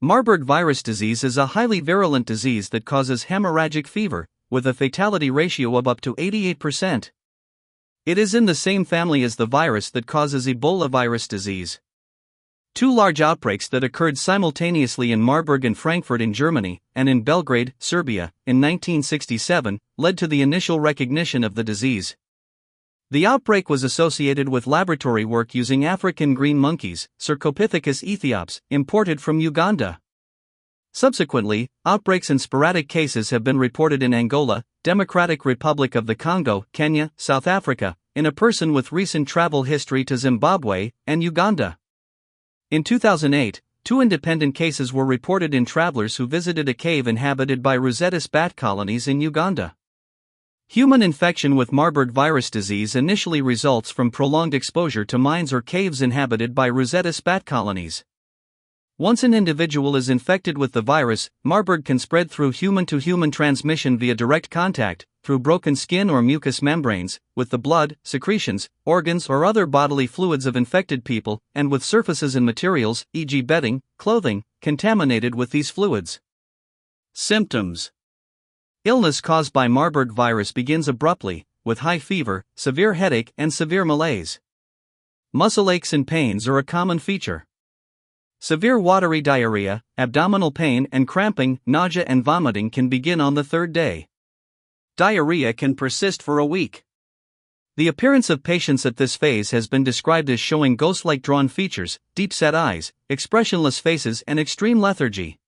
Marburg virus disease is a highly virulent disease that causes hemorrhagic fever, with a fatality ratio of up to 88%. It is in the same family as the virus that causes Ebola virus disease. Two large outbreaks that occurred simultaneously in Marburg and Frankfurt in Germany, and in Belgrade, Serbia, in 1967, led to the initial recognition of the disease. The outbreak was associated with laboratory work using African green monkeys, Cercopithecus ethiops, imported from Uganda. Subsequently, outbreaks and sporadic cases have been reported in Angola, Democratic Republic of the Congo, Kenya, South Africa, in a person with recent travel history to Zimbabwe, and Uganda. In 2008, two independent cases were reported in travelers who visited a cave inhabited by Rosetus bat colonies in Uganda. Human infection with Marburg virus disease initially results from prolonged exposure to mines or caves inhabited by Rosetus bat colonies. Once an individual is infected with the virus, Marburg can spread through human-to-human transmission via direct contact, through broken skin or mucous membranes, with the blood, secretions, organs or other bodily fluids of infected people, and with surfaces and materials, e.g. bedding, clothing, contaminated with these fluids. Symptoms. Illness caused by Marburg virus begins abruptly, with high fever, severe headache and severe malaise. Muscle aches and pains are a common feature. Severe watery diarrhea, abdominal pain and cramping, nausea and vomiting can begin on the third day. Diarrhea can persist for a week. The appearance of patients at this phase has been described as showing ghost-like drawn features, deep-set eyes, expressionless faces and extreme lethargy.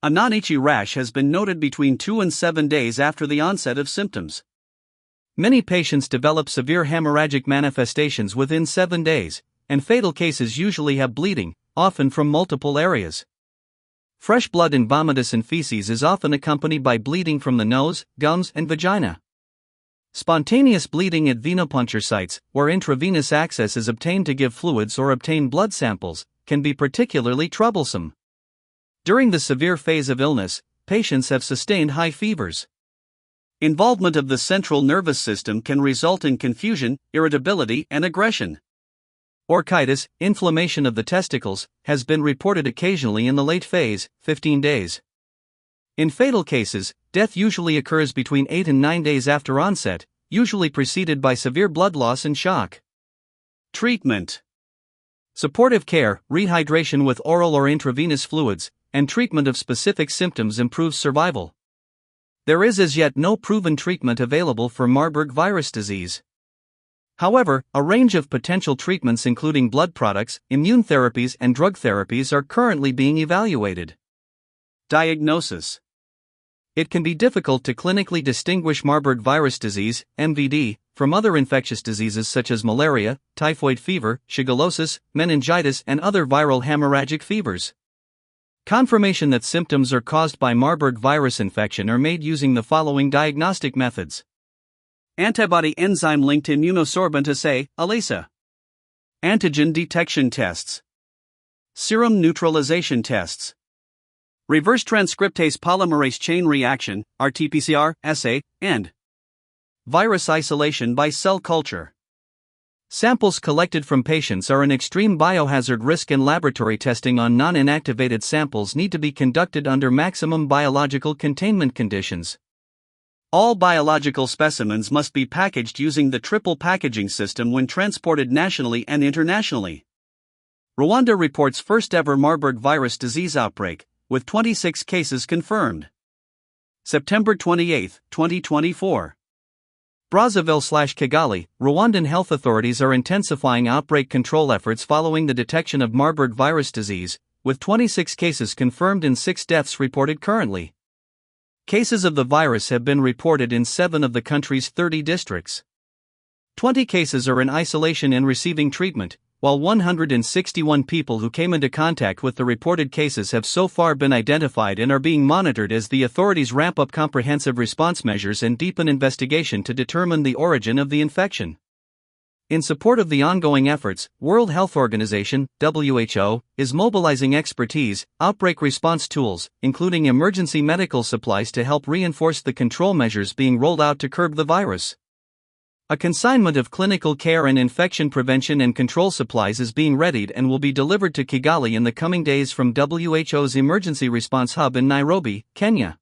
A non-itchy rash has been noted between 2 and 7 days after the onset of symptoms. Many patients develop severe hemorrhagic manifestations within 7 days, and fatal cases usually have bleeding, often from multiple areas. Fresh blood in vomitus and feces is often accompanied by bleeding from the nose, gums, and vagina. Spontaneous bleeding at venipuncture sites, where intravenous access is obtained to give fluids or obtain blood samples, can be particularly troublesome. During the severe phase of illness, patients have sustained high fevers. Involvement of the central nervous system can result in confusion, irritability, and aggression. Orchitis, inflammation of the testicles, has been reported occasionally in the late phase, 15 days. In fatal cases, death usually occurs between 8 and 9 days after onset, usually preceded by severe blood loss and shock. Treatment. Supportive care, rehydration with oral or intravenous fluids, and treatment of specific symptoms improves survival. There is as yet no proven treatment available for Marburg virus disease. However, a range of potential treatments including blood products, immune therapies and drug therapies are currently being evaluated. Diagnosis. It can be difficult to clinically distinguish Marburg virus disease, MVD, from other infectious diseases such as malaria, typhoid fever, shigellosis, meningitis and other viral hemorrhagic fevers. Confirmation that symptoms are caused by Marburg virus infection are made using the following diagnostic methods. Antibody enzyme-linked immunosorbent assay, ELISA. Antigen detection tests. Serum neutralization tests. Reverse transcriptase polymerase chain reaction, RT-PCR, assay, and virus isolation by cell culture. Samples collected from patients are an extreme biohazard risk and laboratory testing on non-inactivated samples need to be conducted under maximum biological containment conditions. All biological specimens must be packaged using the triple packaging system when transported nationally and internationally. Rwanda reports first ever Marburg virus disease outbreak, with 26 cases confirmed. September 28, 2024. Brazzaville/Kigali, Rwandan health authorities are intensifying outbreak control efforts following the detection of Marburg virus disease, with 26 cases confirmed and 6 deaths reported currently. Cases of the virus have been reported in 7 of the country's 30 districts. 20 cases are in isolation and receiving treatment, while 161 people who came into contact with the reported cases have so far been identified and are being monitored as the authorities ramp up comprehensive response measures and deepen investigation to determine the origin of the infection. In support of the ongoing efforts, World Health Organization, WHO, is mobilizing expertise, outbreak response tools, including emergency medical supplies to help reinforce the control measures being rolled out to curb the virus. A consignment of clinical care and infection prevention and control supplies is being readied and will be delivered to Kigali in the coming days from WHO's emergency response hub in Nairobi, Kenya.